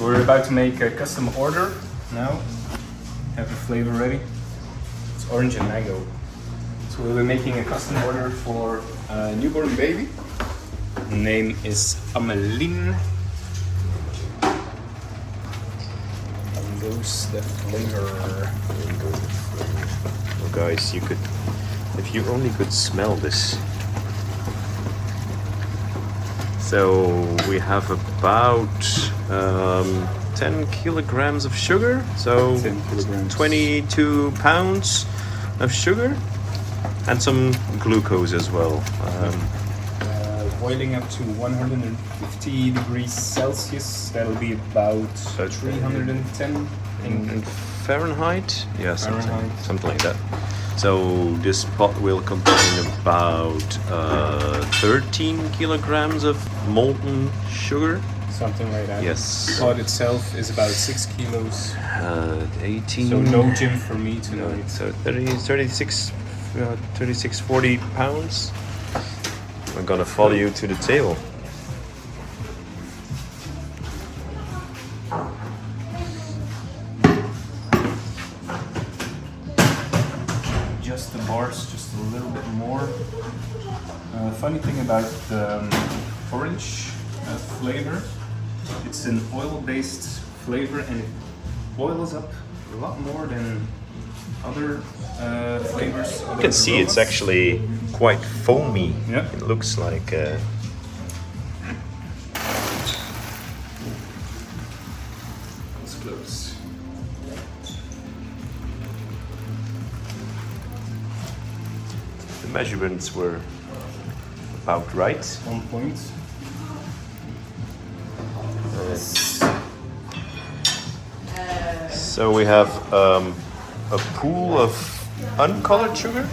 So we're about to make a custom order now. Have the flavor ready. It's orange and mango. So we'll be making a custom order for a newborn baby. The name is Ameline. And goes the flavor. Well, guys, you could, if you only could smell this. So we have about 10 kilograms of sugar, so 10 kilograms. 22 pounds of sugar, and some glucose as well. Boiling up to 150 degrees Celsius. That'll be about 310 In Fahrenheit? Yeah, Fahrenheit. something like that. So this pot will contain about 13 kilograms of molten sugar. Something like that. Yes. The pot itself is about 6 kilos. 18. So no gym for me tonight. So 36, 40 pounds. I'm gonna follow you to the table. Just the bars, just a little bit more. Funny thing about the orange flavor, it's an oil-based flavor and it boils up a lot more than other flavors. You can see it's actually quite foamy. Yeah. It looks like It's close. the measurements were about right. 1 point. So we have a pool of uncolored sugar.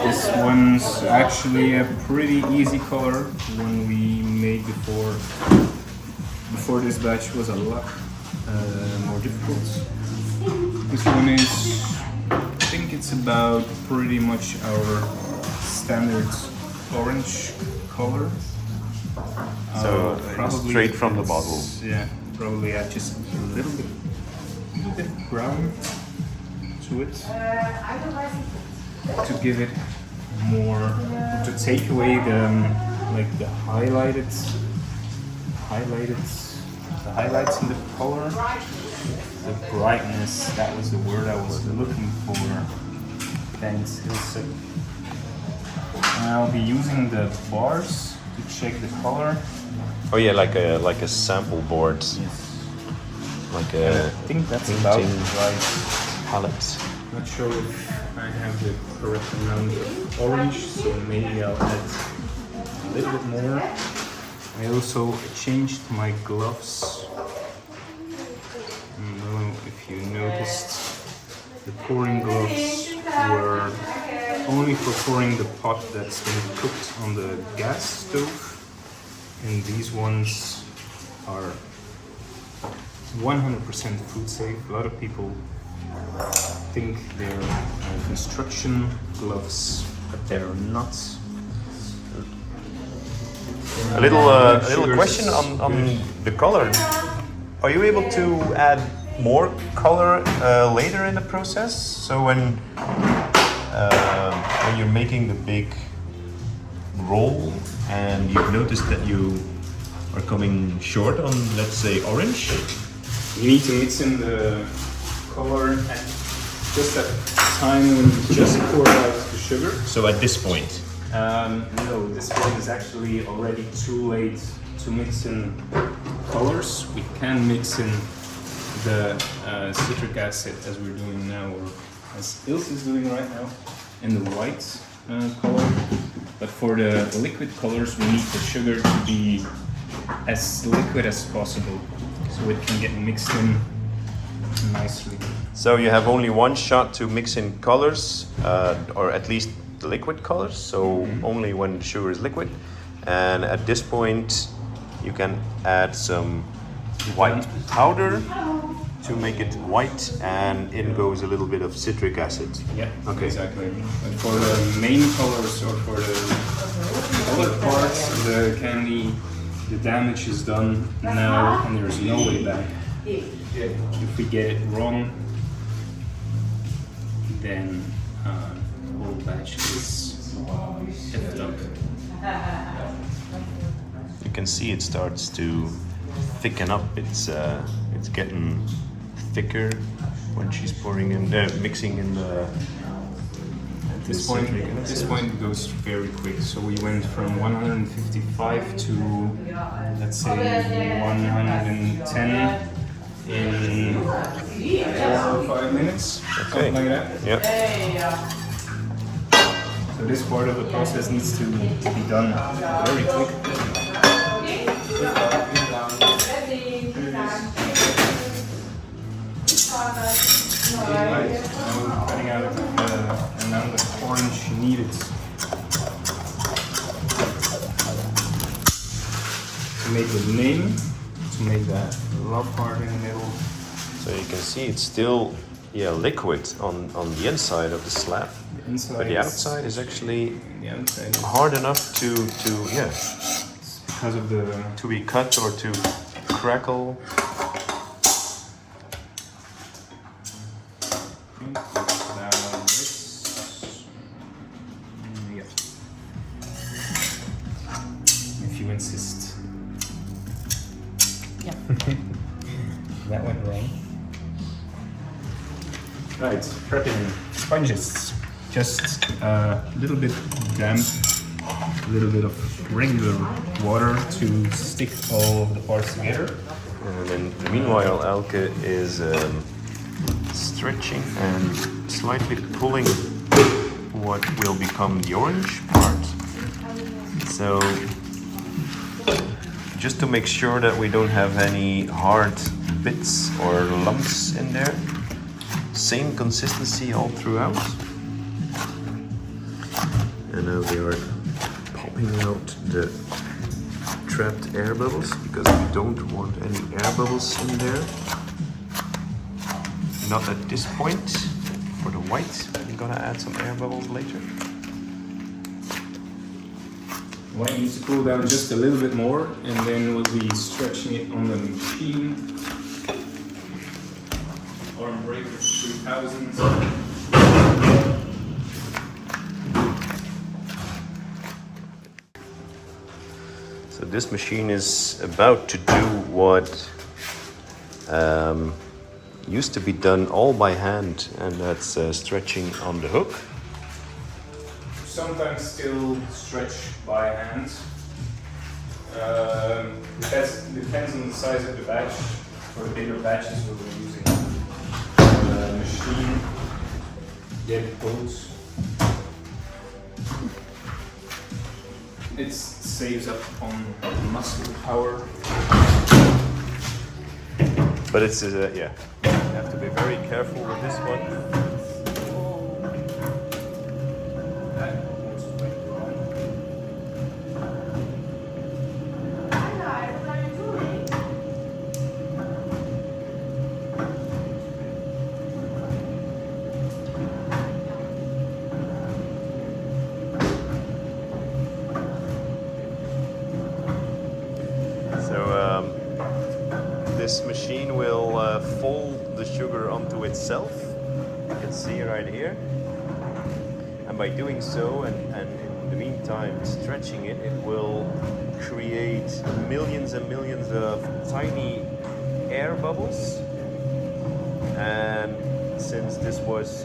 This one's actually a pretty easy color. One we made before this batch was a lot more difficult. This one is, I think it's about pretty much our standard orange color. So Probably straight from the it's- bottle. Yeah, probably add just a little bit brown to it to give it more, to take away the like the highlights in the color, the brightness. That was the word I was looking for. Thanks, Ilse. I'll be using the bars to check the color. Oh yeah, like a sample board, like a I think that's about painting right. palette. Not sure if I have the correct amount of orange, so maybe I'll add a little bit more. I also changed my gloves. I don't know if you noticed, the pouring gloves were only for pouring the pot that's been cooked on the gas stove, and these ones are 100% food safe. A lot of people think they're construction gloves, but they're not. A little Sugars question is on good. the color. Are you able to add more color later in the process? So when you're making the big roll and you've noticed that you are coming short on, let's say, orange, You need to mix in the color at just at the time when you just pour out the sugar. so at this point. No, this point is actually already too late to mix in colors. We can mix in the citric acid as we're doing now, or as Ilse is doing right now, in the white color. But for the liquid colors, we need the sugar to be as liquid as possible, so it can get mixed in nicely. So you have only one shot to mix in colors, or at least the liquid colors, so only when the sugar is liquid. And at this point, you can add some white powder to make it white, and in goes a little bit of citric acid. Yeah, Okay. exactly. But for the main colors or for the other parts of the candy, the damage is done now and there's no way back. If we get it wrong, then the whole batch is effed up. You can see it starts to thicken up. It's getting thicker when she's pouring in, mixing in the. At this point it goes very quick. So we went from 155 to, let's say, 110 in 4 or 5 minutes, something like that. Yep. So this part of the process needs to be done very quick. Right, now we're cutting out the amount of orange needed to make the name, to make that love part in the middle. So you can see it's still liquid on the inside of the slab, but the outside is actually hard enough to It's because of the to be cut or to crackle. if you insist. Yeah. That went wrong. Right, prepping sponges. Just a little bit damp, a little bit of regular water to stick all of the parts together. And then meanwhile, Elke is stretching and slightly pulling what will become the orange part. So just to make sure that we don't have any hard bits or lumps in there. Same consistency all throughout. And now we are popping out the trapped air bubbles because we don't want any air bubbles in there. Not at this point. For the white, we're gonna add some air bubbles later. White needs to cool down just a little bit more, and then we'll be stretching it on the machine. Arm breaker 3000. So this machine is about to do what used to be done all by hand, and that's stretching on the hook. Sometimes still stretch by hand. Depends on the size of the batch. For the bigger batches, we're using a machine. Get it pulled. It saves up on muscle power. But it's you have to be very careful with this one. This machine will fold the sugar onto itself. You can see right here. And by doing so, and in the meantime stretching it, it will create millions and millions of tiny air bubbles. And since this was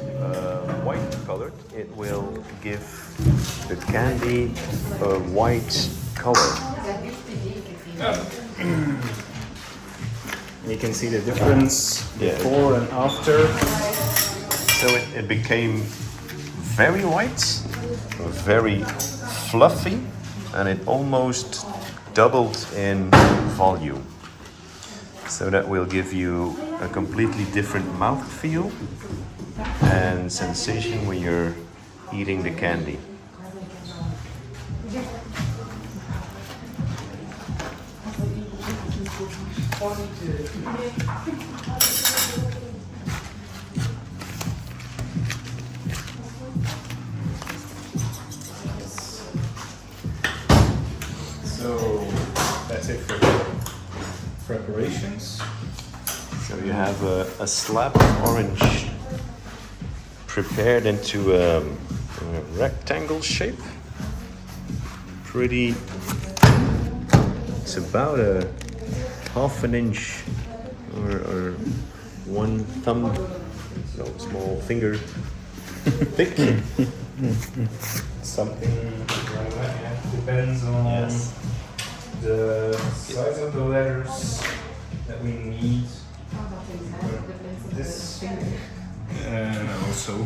white colored, it will give the candy a white color. You can see the difference before and after. So it became very white, very fluffy, and it almost doubled in volume. So that will give you a completely different mouthfeel and sensation when you're eating the candy. So that's that's it for the preparations. So you have a slab of orange prepared into a rectangle shape. Pretty. It's about a half an inch or one thumb, no, small finger thick. Something like that, yeah. Depends on the size of the letters that we need. This also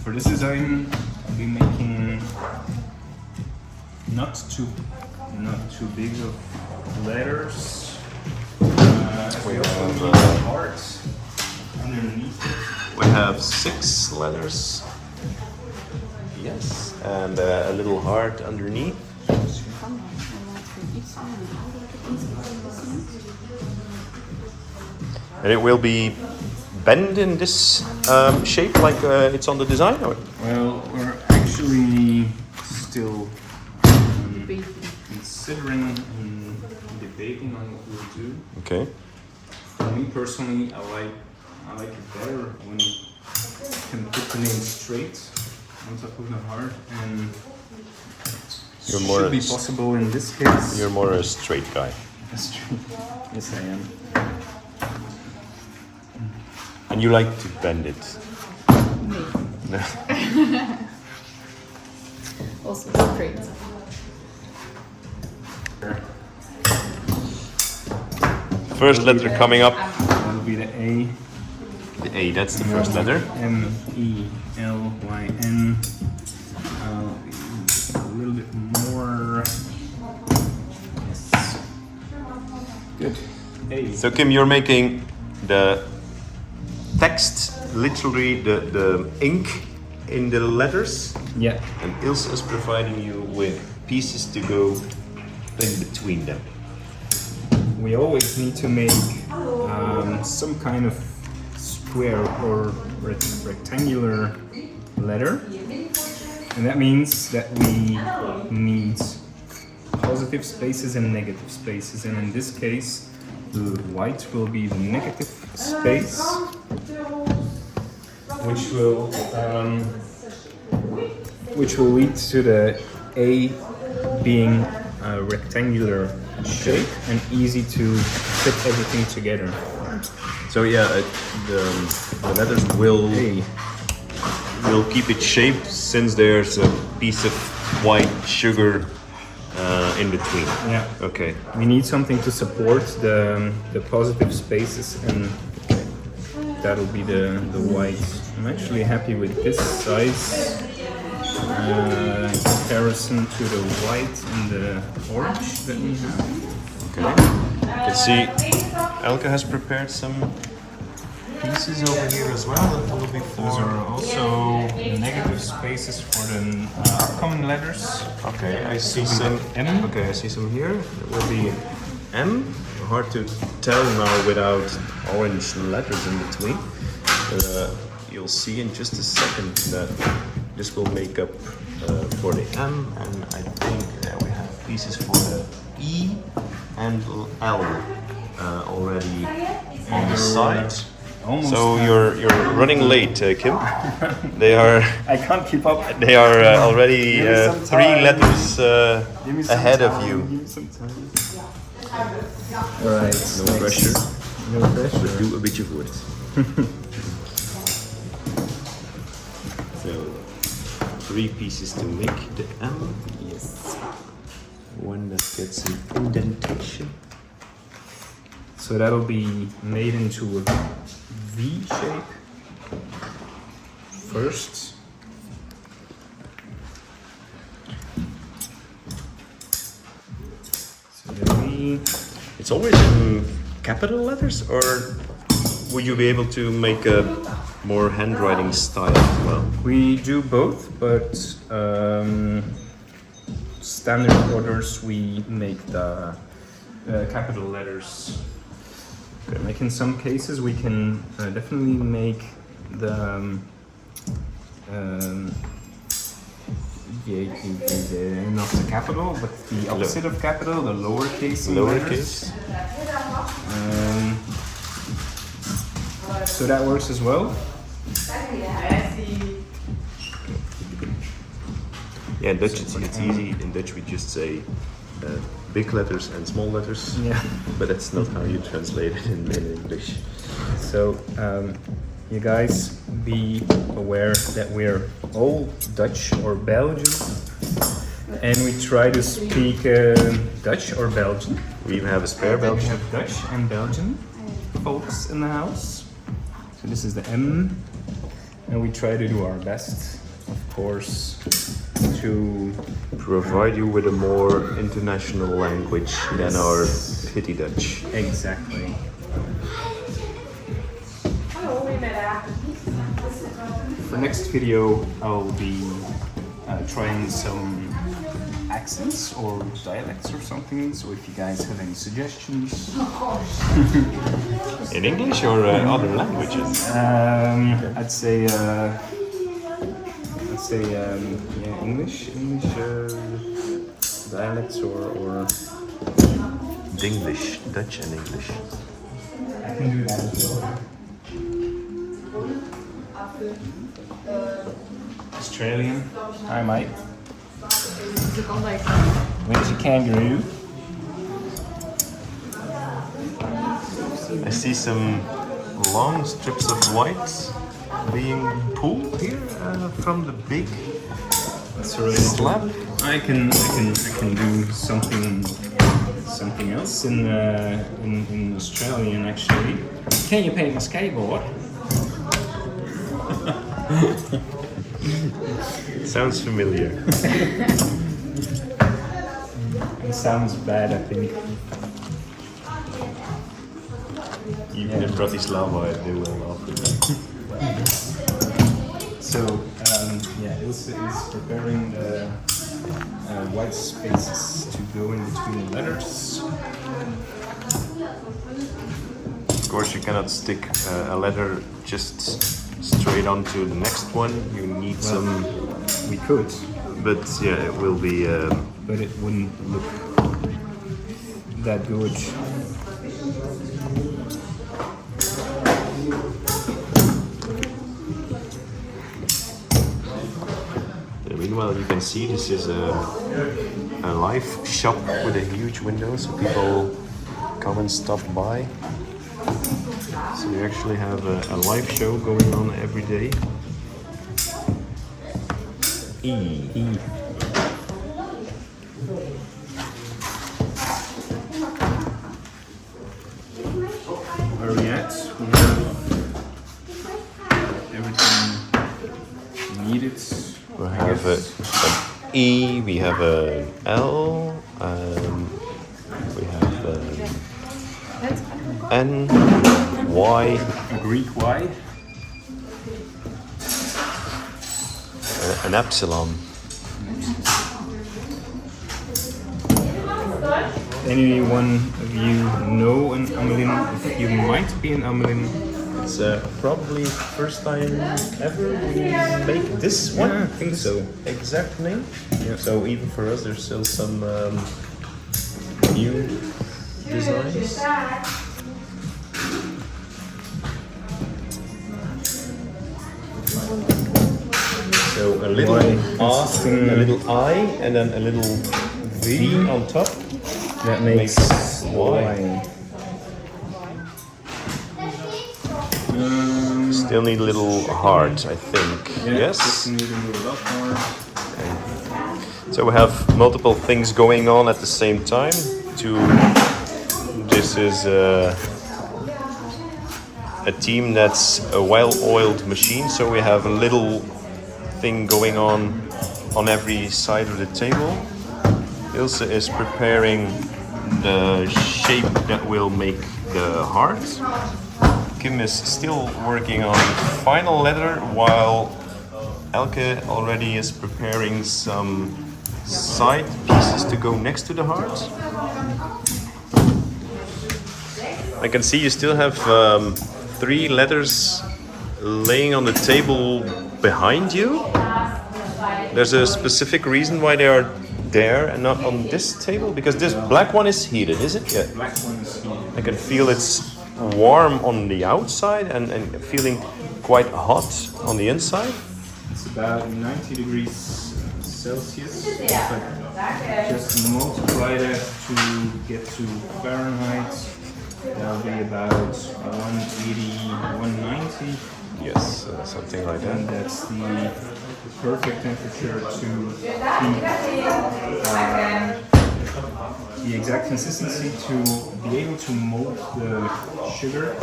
for this design I'll be making not too big of letters. We also need heart underneath. We have 6 letters. Yes, and a little heart underneath. And it will be bent in this shape like it's on the design? Or? Well, we're actually still considering and debating on what we'll do. Okay. For me personally, I like it better when you can put the name straight on top of the heart, and You're more should be a- possible in this case. You're more a straight guy. That's true. Yes, I am. And you like to bend it? No. Also straight. First letter coming up. That'll be the A. The A, that's the first letter. M-E-L-Y-N. A little bit more. Yes. Good. A. So Kim, you're making the text, literally the ink in the letters, Yeah. and Ilse is providing you with pieces to go in between them. We always need to make some kind of square or rectangular letter, and that means that we need positive spaces and negative spaces, and in this case the white will be the negative space, which will lead to the A being a rectangular shape and easy to fit everything together. So yeah, the letters will keep its shape since there's a piece of white sugar in between. Yeah. Okay. We need something to support the positive spaces, and that'll be the white. I'm actually happy with this size in comparison to the white and the orange that we have. Okay. You can see Elke has prepared some pieces over here as well that will be Those for. are also negative spaces for the common letters. Okay, I see some M. Okay, I see some here. It will be M. Hard to tell now without orange letters in between. You'll see in just a second that this will make up for the M, and I think we have pieces for the E and L already on the side. Almost. So you're running late, Kim. They are. I can't keep up. They are already Give me some 3 time. letters Give me some ahead time. of you. Give me some time. All right. No pressure. No pressure. Do a beetje voort. So 3 pieces to make the M. Yes. One that gets an indentation. So that'll be made into a V shape first. So the V. It's always in capital letters, or would you be able to make a more handwriting style as well? We do both, but standard orders we make the capital letters. Like in some cases, we can definitely make the not the capital, but the opposite of capital, the lowercase. Lowercase. So that works as well. Yeah, in Dutch it's easy. In Dutch we just say big letters and small letters. Yeah. But that's not how you translate it in English. So you guys be aware that we're all Dutch or Belgian, and we try to speak Dutch or Belgian. We even have a spare We Belgian. have Dutch and Belgian folks in the house. So this is the M, and we try to do our best, of course, to Provide you with a more international language than our petty Dutch. exactly. For next video, I'll be trying some accents or dialects or something. So if you guys have any suggestions, In English or other languages? I'd say yeah, English dialects or Dinglish, Dutch and English. I can do that as well. Australian, I might. Where's your kangaroo? I see some long strips of white being pulled here from the big slab. I can do something else in Australian actually. Can you paint a skateboard? Sounds familiar. It sounds bad, I think. Even in Bratislava, they will laugh at that. So yeah, Ilse is preparing the white spaces to go in between the letters. Of course, you cannot stick a letter just straight onto the next one. You need some, We could, but yeah, it will be. but it wouldn't look that good. Meanwhile, you can see this is a live shop with a huge window, so people come and stop by. So we actually have a live show going on every day. E. Where are we at? We have everything needed. We I have guess. an E, we have an L, we have an N, Y, A Greek Y. an epsilon. Anyone of you know an Amelin? If you might be an Amelin. It's probably first time ever we make this one. Yeah, I think so. Exact name. Yeah. So even for us, there's still some new designs. So a little a little I, and then a little V on top. That makes Y. Still need a little heart, I think. Yes. So we have multiple things going on at the same time. This is a team that's a well-oiled machine. So we have a little thing going on every side of the table. Ilse is preparing the shape that will make the heart. Kim is still working on the final letter, while Elke already is preparing some side pieces to go next to the heart. I can see you still have 3 letters laying on the table behind you. There's a specific reason why they are there and not on this table? Because this black one is heated, is it? Yeah. Black one is heated. I can feel it's warm on the outside and feeling quite hot on the inside. It's about 90 degrees Celsius. But just multiply that to get to Fahrenheit. That'll be about 180, 190. Yes, something like And that. that's the perfect temperature to keep the exact consistency to be able to mold the sugar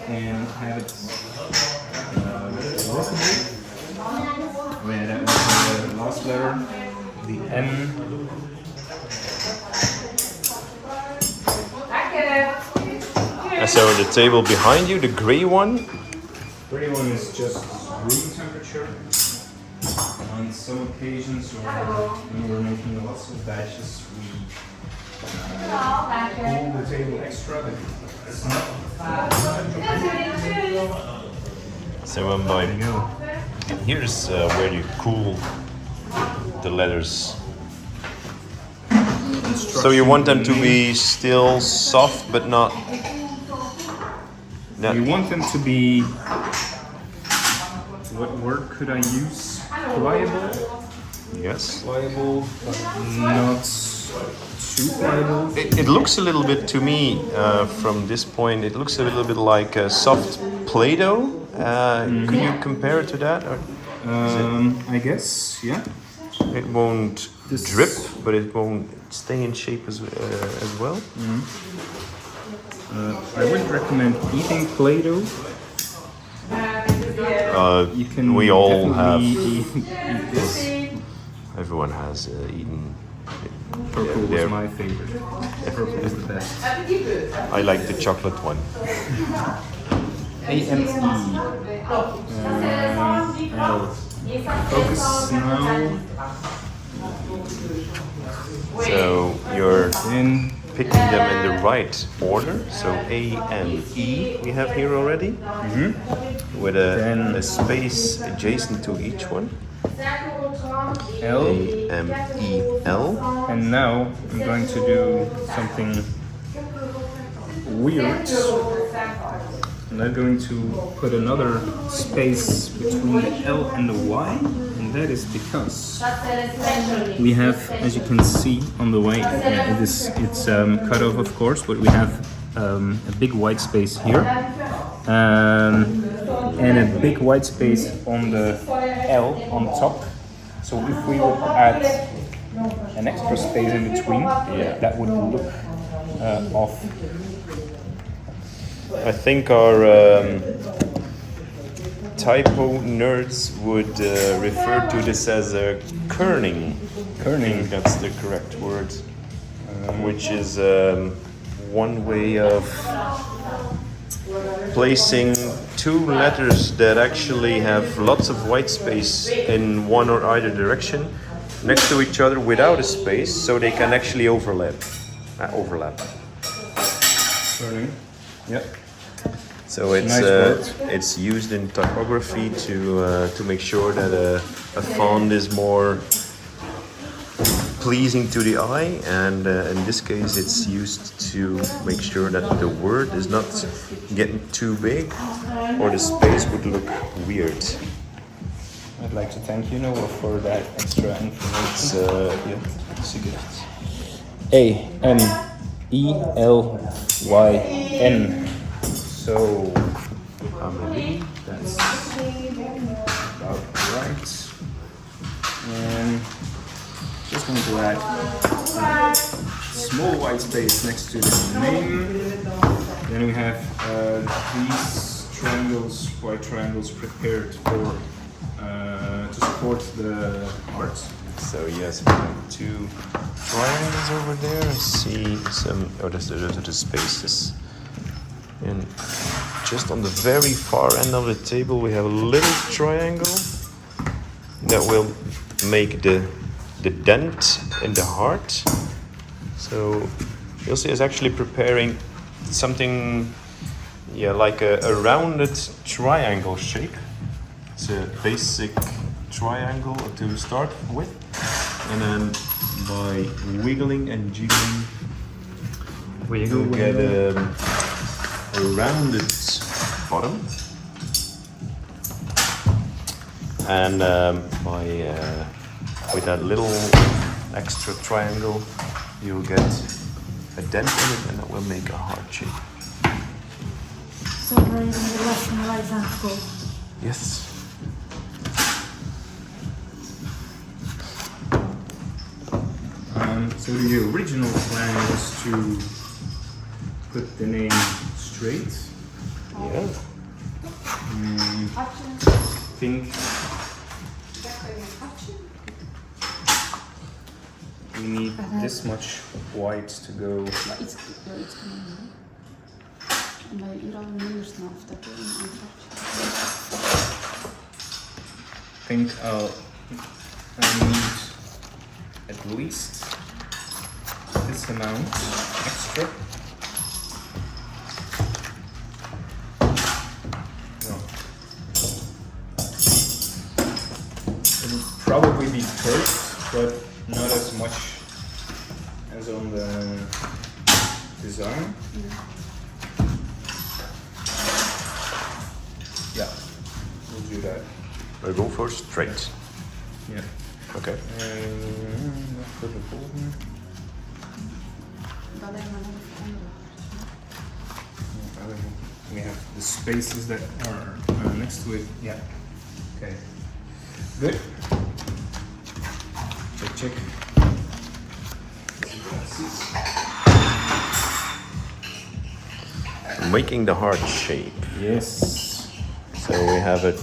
and have it workable. Where that was the last letter, the M. And so the table behind you, the gray one, Gray one is just room temperature. On some occasions, or when we're making lots of batches, we cool the table extra, but it's not. so by here's where you cool the letters. So you want them to be still soft but not. You want them to be. What word could I use? Pliable. Yes. Pliable, but not too pliable. It looks a little bit to me from this point. It looks a little bit like a soft Play-Doh. Could you compare it to that? Or I guess, yeah. it won't drip, but it won't stay in shape as well. I wouldn't recommend eating Play-Doh. You can We all have. definitely eat this. Everyone has eaten. Purple They're- was my favorite. Purple is the best. I like the chocolate one. AME. L. Focus now. So you're In. picking them in the right order. So A and E we have here already, with Then- a space adjacent to each one. L. A M E L. And now I'm going to do something weird. I'm not going to put another space between the L and the Y, and that is because we have, as you can see on the way, it's cut off, of course, but we have a big white space here, and a big white space on the L on top. So if we would add an extra space in between, that would look off. I think our typo nerds would refer to this as a kerning. I think that's the correct word, which is one way of placing two letters that actually have lots of white space in one or either direction next to each other without a space, so they can actually overlap. Turning. Yep. So it's Nice word. it's used in typography to make sure that a font is more pleasing to the eye, and in this case it's used to make sure that the word is not getting too big or the space would look weird. I'd like to thank you, Noah, for that extra information. It's a gift. AMELYN. So Amelie. that's about right. And just going to add a small white space next to the name. Then we have these triangles, white triangles, prepared for to support the heart. So yes, we have two triangles over there. I see some. Oh, those are the spaces. And just on the very far end of the table, we have a little triangle that will make the dent in the heart. So you'll see, it's actually preparing something, like a rounded triangle shape. It's a basic triangle to start with, and then by wiggling and jiggling, you get a rounded bottom, and with that little extra triangle, you'll get a dent in it, and that will make a heart shape. So we're using the left and right hand tool. Yes. So the original plan was to put the name straight. Yeah. I think we need this much white to go. Maar iets kunnen doen. En bij hier al minder snel of dat we een I think I need at least this amount extra. No. It'll probably be curved, but not as much as on the design. Yeah, we'll do that. We'll go for straight. Yeah. Okay. For the golden. Dat lijkt me nog andere. We have the spaces that are next to it. Yeah. Okay. Good. Check. Making the heart shape. Yes. So we have a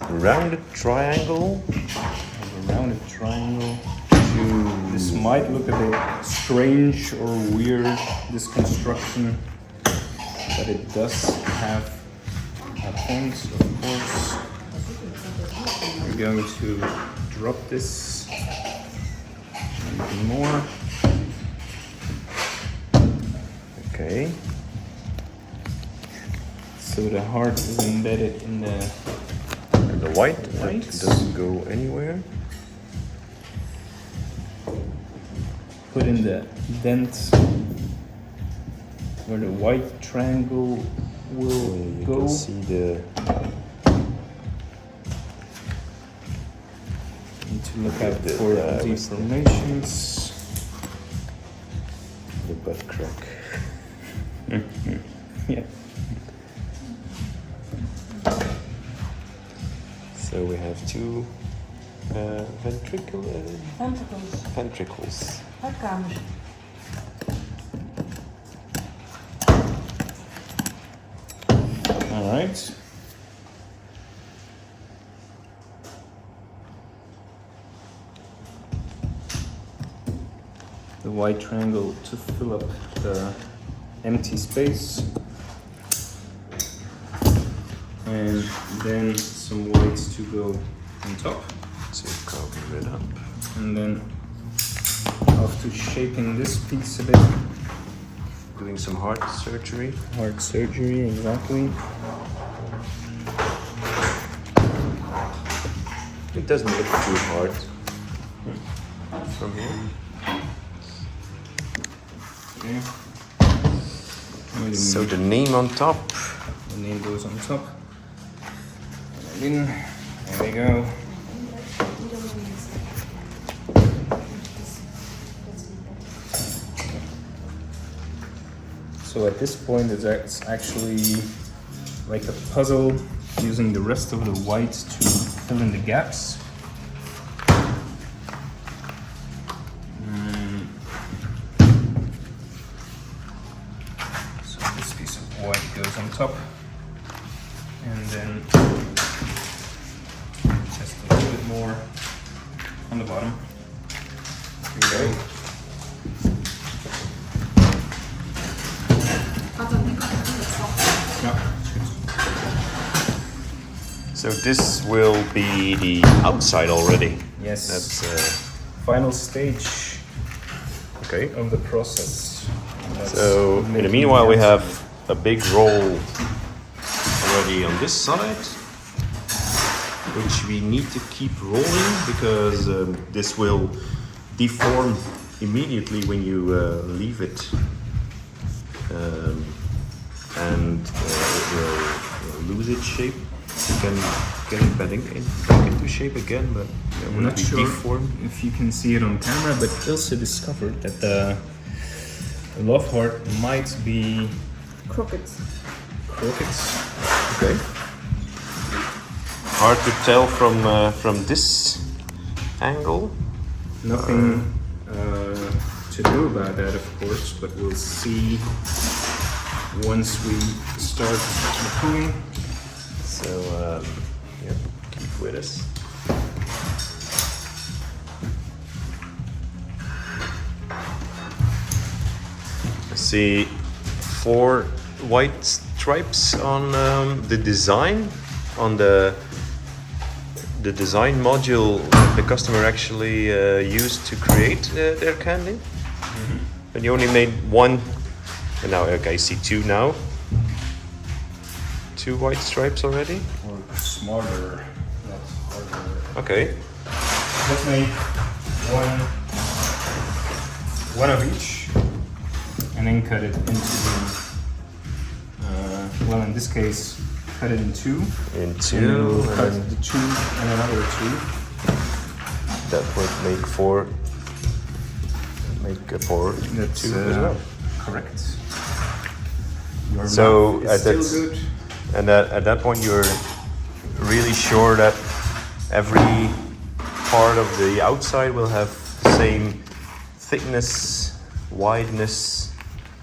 rounded triangle. A rounded triangle. This might look a bit strange or weird, this construction, but it does have a point, of course. We're going to drop this a bit more. Okay. So the heart is embedded in the And the white White. that doesn't go anywhere. put in the dent where the white triangle will You go. can see the Need to look out The- for yeah, deformations. butt crack. Yeah. So we have two Ventricles. ventricles. Hartkamers. All right. The white triangle to fill up the empty space. And then some whites to go on top. So cover it up. And then after shaping this piece a bit, Doing some heart surgery. heart surgery, exactly. It doesn't look too hard from here. Okay. So the name on top. The name goes on top. And in. There we go. So at this point, it's actually like a puzzle, using the rest of the whites to fill in the gaps. So this piece of white goes on top, and then just a little bit more on the bottom. Here we go. Gaat dat niet goed? Dat zal. Ja, goed. So this will be the outside already. Yes. That's Final stage okay. of the process. That's So in the making meanwhile, we the have a big roll already on this side. which we need to keep rolling because this will deform immediately when you leave it, and it will lose its shape. You can get it back into shape again, but it I'm will not be sure deformed. if you can see it on camera, but Ilse discovered that the love heart might be Crooked. crooked. Okay. Hard to tell from this angle. Nothing to do about that, of course, but we'll see once we start the cooling. So yeah, keep with us. I see 4 white stripes on the design, on the design module that the customer actually used to create their candy. And you only made 1, and now okay, I see 2 now. 2 white stripes already. Or smarter, not harder. Okay. Let's make one of each, and then cut it into, well, in this case, cut it in 2. In And 2, then we'll and cut then the 2 and another 2. that would make 4. Make a 4, That's 2 as well. correct. Your So, math is at still that- good. And at that point, you're really sure that every part of the outside will have the same thickness, wideness,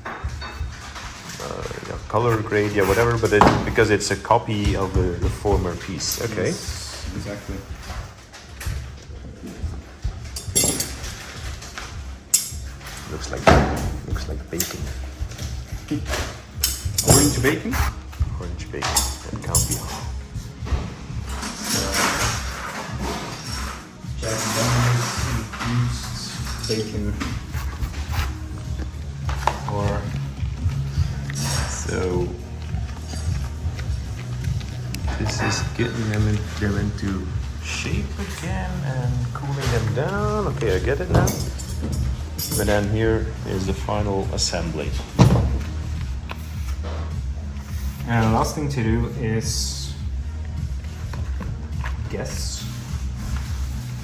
yeah, color grade, yeah, whatever. But because it's a copy of the former piece. Okay. Yes, exactly. Looks like bacon. Orange bacon. Orange bacon. That can't be wrong. Jack Daniels infused bacon. Or So this is getting them into shape again and cooling them down. Okay, I get it now. But then here is the final assembly. And the last thing to do is guess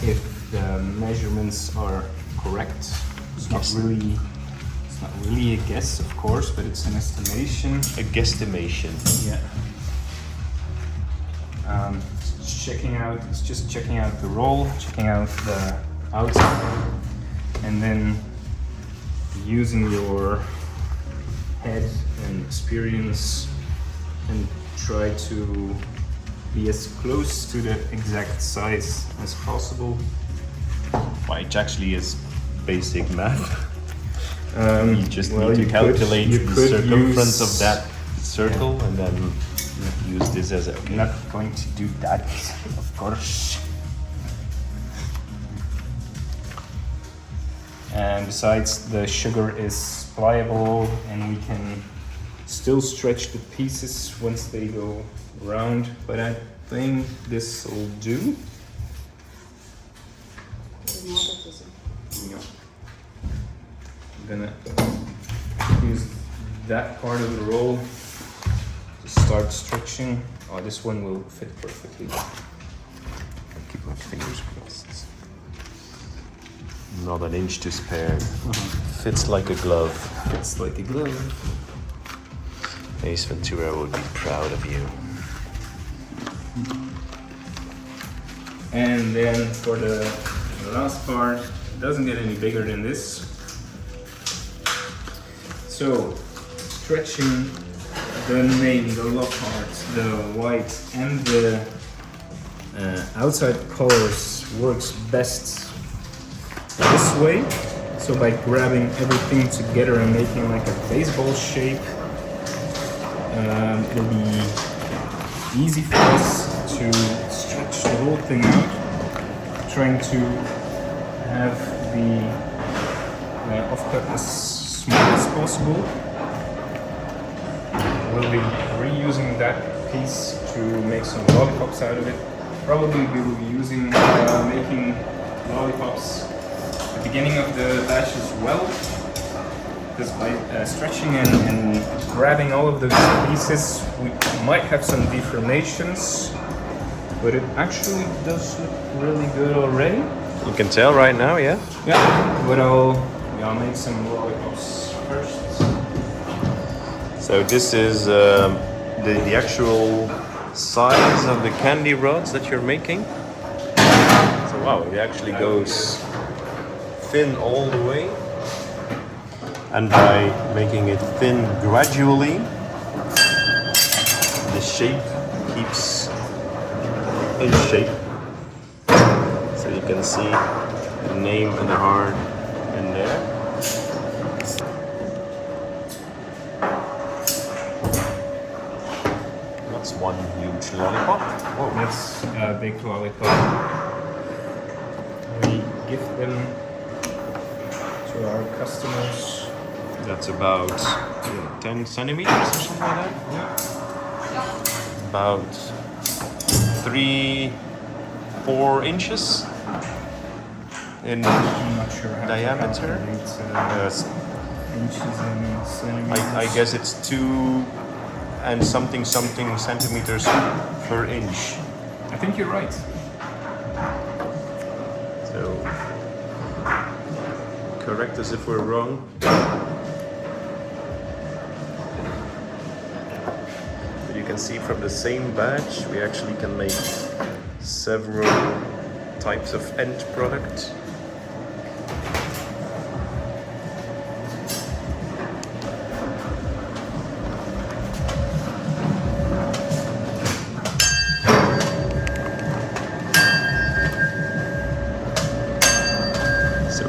if the measurements are correct. It's not really a guess, of course, but it's an estimation. A guesstimation. Yeah. It's just checking out the roll, checking out the outside, and then using your head and experience and try to be as close to the exact size as possible. Which actually is basic math. You just well, need to you calculate could the circumference use- of that circle and then use this as a... I'm Okay. not going to do that, of course. And besides, the sugar is pliable and we can still stretch the pieces once they go round, but I think this will do. Yeah. I'm gonna use that part of the roll to start stretching. Oh, this one will fit perfectly. Keep my fingers crossed. Not an inch to spare. Fits like a glove. It's like a glove. Ace Ventura would be proud of you. And then for the last part, it doesn't get any bigger than this. So, stretching the name, the love heart, the white, and the outside colors works best this way. So by grabbing everything together and making like a baseball shape, it'll be easy for us to stretch the whole thing out, trying to have the offcut as small as possible. We'll be reusing that piece to make some lollipops out of it. probably we will be using making lollipops at the beginning of the batch as well. Because by stretching and grabbing all of those pieces, we might have some deformations, but it actually does look really good already. You can tell right now, yeah? Yeah, but I'll make some lollipops first. So this is the actual size of the candy rods that you're making. So wow, it actually goes thin all the way. And by making it thin gradually, the shape keeps in shape. So you can see the name and the heart in there. That's one huge lollipop. Whoa. That's a big lollipop. We give them to our customers. That's about 10 centimeters or something like that. Yeah. About 3-4 inches in I'm not sure how diameter. to calculate, inches and centimeters. I guess it's 2 and something centimeters per inch. I think you're right. So correct us if we're wrong. But you can see from the same batch we actually can make several types of end product.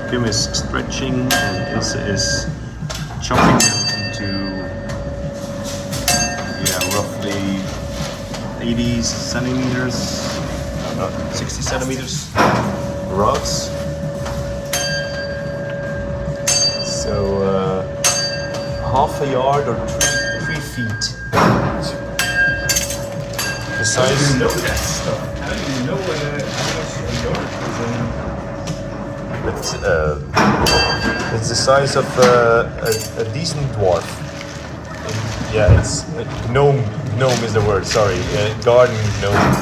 Kim is stretching and Ilse is chopping them into roughly 80 centimeters, 60 centimeters rods. So half a yard or 3 feet. The size. How do you know that stuff? How do you know how much a yard is in? It's the size of a decent dwarf. Yeah, it's gnome. Gnome is the word. Sorry, garden gnome.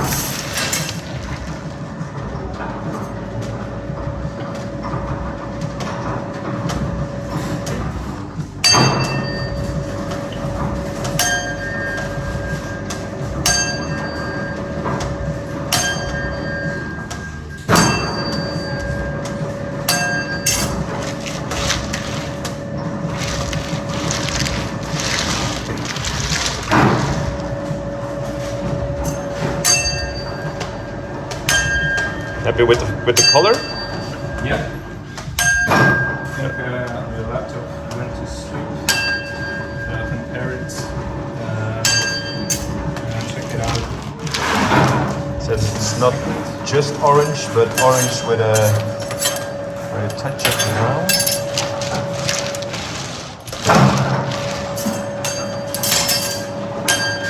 Happy with the color? Yeah. I think the laptop went to sleep. Compare it. Check it out. Says it's not just orange, but orange with a touch of brown.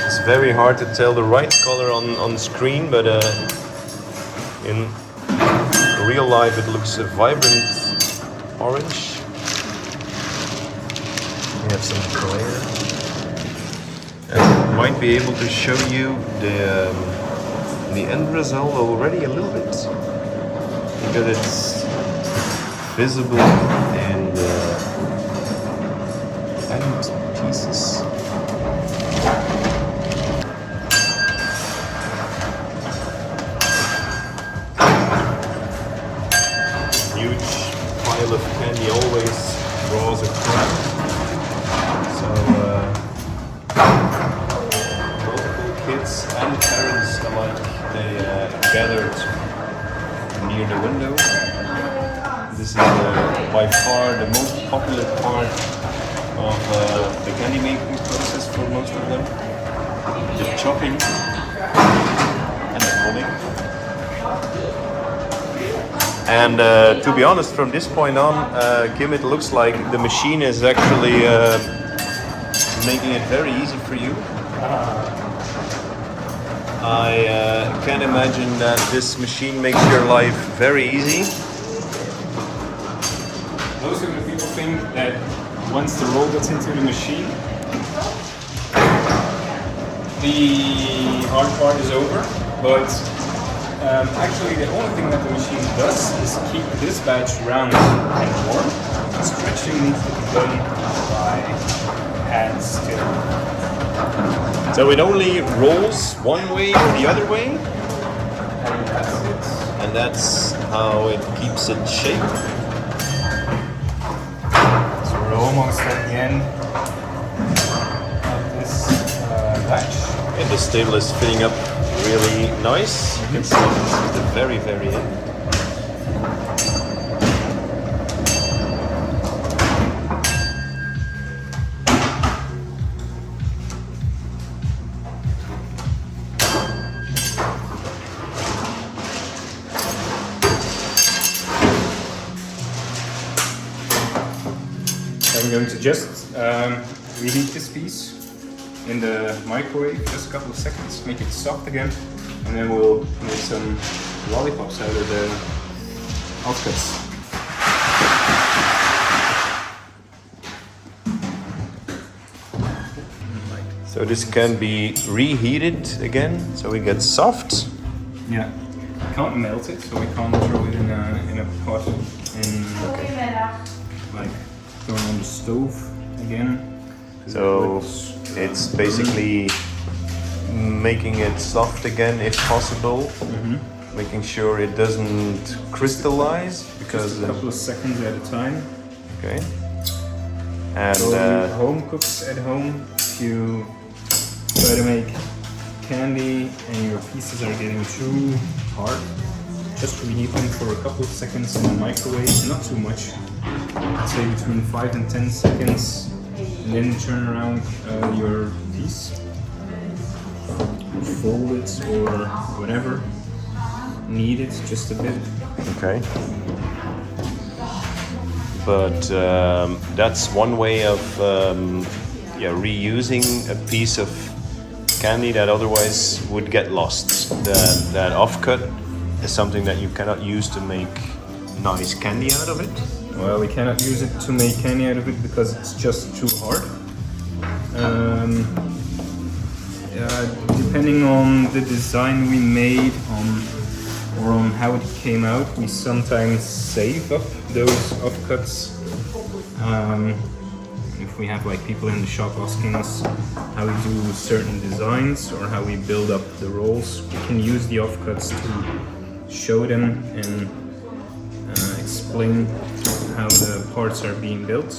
It's very hard to tell the right color on screen, but in real life it looks a vibrant orange. We have some glare. And might be able to show you the end result already a little bit, because it's visible in the end pieces. Huge pile of candy always draws a crowd. So multiple kids and parents alike, they gathered near the window. This is by far the most popular part of the candy making process for most of them. The chopping and the rolling. And to be honest, from this point on, Kim, it looks like the machine is actually making it very easy for you. I can imagine that this machine makes your life very easy. Most of the people think that once the roll gets into the machine, the hard part is over. But actually, the only thing that the machine does is keep this batch round and warm. Stretching needs to be done by hand still. So it only rolls one way or the other way, And that's it. and that's how it keeps its shape. So we're almost at the end of this batch. And this table is filling up really nice. You can see this is the very, very end. I'm going to just reheat this piece in the microwave just a couple of seconds, make it soft again, and then we'll make some lollipops out of the offcuts. So this can be reheated again, so it gets soft. Yeah, we can't melt it, so we can't throw it in a pot and like throw it on the stove again. So it's basically making it soft again if possible, making sure it doesn't crystallize because Just a couple of seconds at a time. okay. And So home cooks at home, if you try to make candy and your pieces are getting too hard, just reheat them for a couple of seconds in the microwave, not too much. I'd say between 5 and 10 seconds, and then turn around your piece, fold it or whatever, knead it just a bit. okay. But that's one way of reusing a piece of candy that otherwise would get lost. That offcut is something that you cannot use to make nice candy out of it. Well, we cannot use it to make candy out of it because it's just too hard. Depending on the design we made or on how it came out, we sometimes save up those offcuts. If we have like people in the shop asking us how we do certain designs or how we build up the rolls, we can use the offcuts to show them and explain how the parts are being built.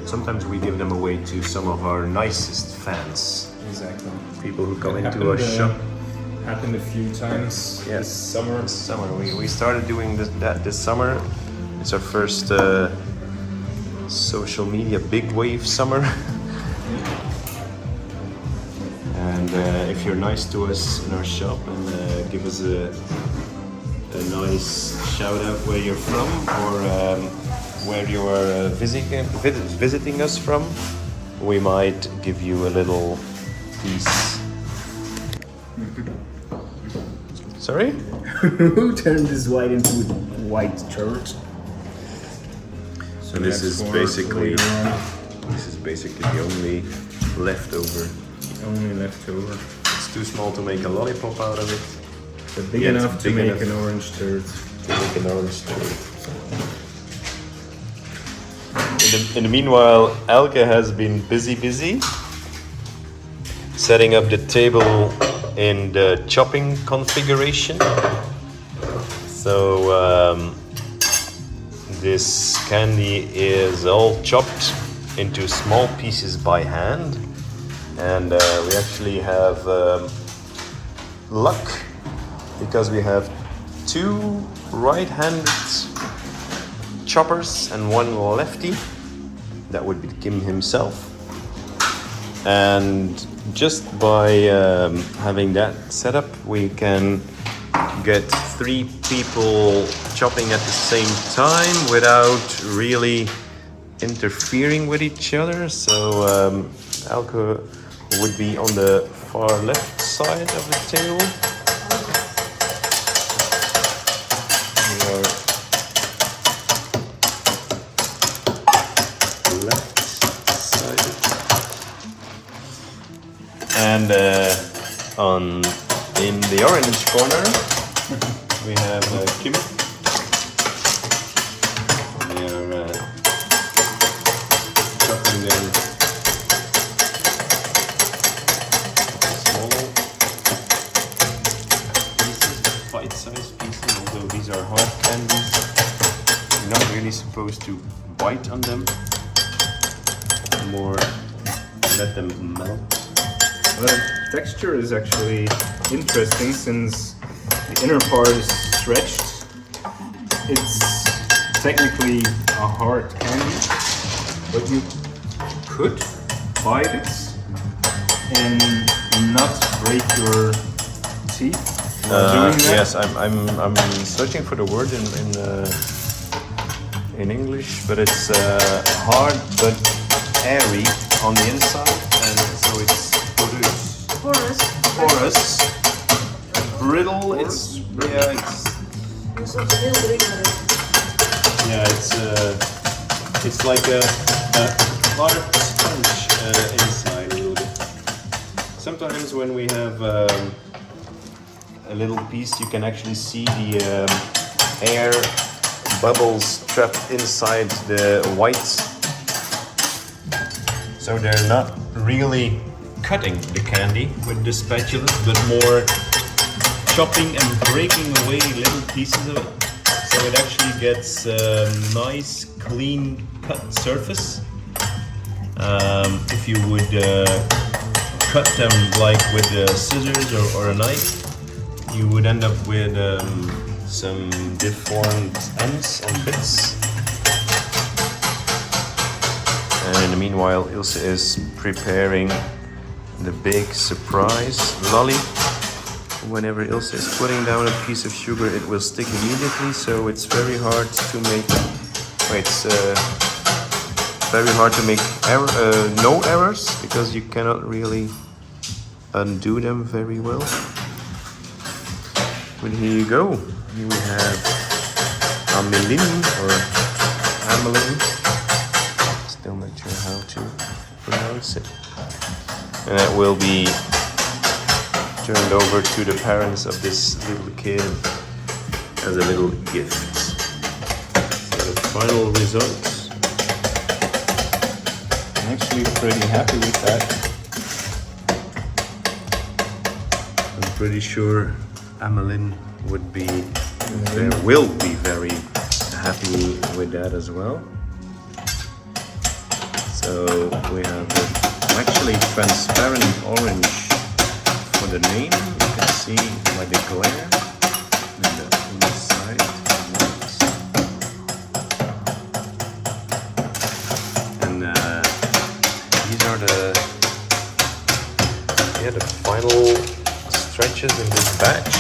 Sometimes we give them away to some of our nicest fans, Exactly. people who come It into our shop. Happened a few times this summer. This summer. We started doing this summer. It's our first social media big wave summer. And if you're nice to us in our shop and give us a nice shout out where you're from or where you are visiting us from, we might give you a little piece. Sorry? Who turned this white into a white turd? So And this that's is for basically later on. the only leftover. Only leftover. It's too small to make a lollipop out of it. But big Yeah, it's enough to big make enough. an orange turd. To make an orange turd. In the meanwhile, Elke has been busy setting up the table in the chopping configuration. So this candy is all chopped into small pieces by hand, and we actually have luck because we have two right-handed choppers and one lefty. That would be Kim himself. And just by having that set up, we can get 3 people chopping at the same time without really interfering with each other. So Elke would be on the far left side of the table. Your left side. And in the orange corner we have Kim. They are chopping their small pieces, bite-sized pieces, although these are hard candies. You're not really supposed to bite on them, more let them melt. The texture is actually interesting since the inner part is stretched. It's technically a hard candy, but you could bite it and not break your teeth while doing that. Yes, I'm searching for the word in English, but it's hard but airy on the inside, and so it's porous, brittle. It's like a hard sponge inside a little bit. Sometimes when we have a little piece, you can actually see the air bubbles trapped inside the white. So they're not really cutting the candy with the spatula, but more chopping and breaking away little pieces of it. So it actually gets a nice, clean cut surface. If you would cut them like with scissors or a knife, you would end up with some deformed ends and bits. And in the meanwhile, Ilse is preparing the big surprise lolly. Whenever Ilse is putting down a piece of sugar, it will stick immediately, so it's very hard to make. It's very hard to make no errors, because you cannot really undo them very well. But here you go. Here we have Amelin or Amelin. Still not sure how to pronounce it. And that will be turned over to the parents of this little kid as a little gift. So the final results. I'm actually pretty happy with that. I'm pretty sure Amelin will be very happy with that as well. So we have actually transparent orange for the name. You can see by the glare and the inside white. And these are the final stretches in this batch.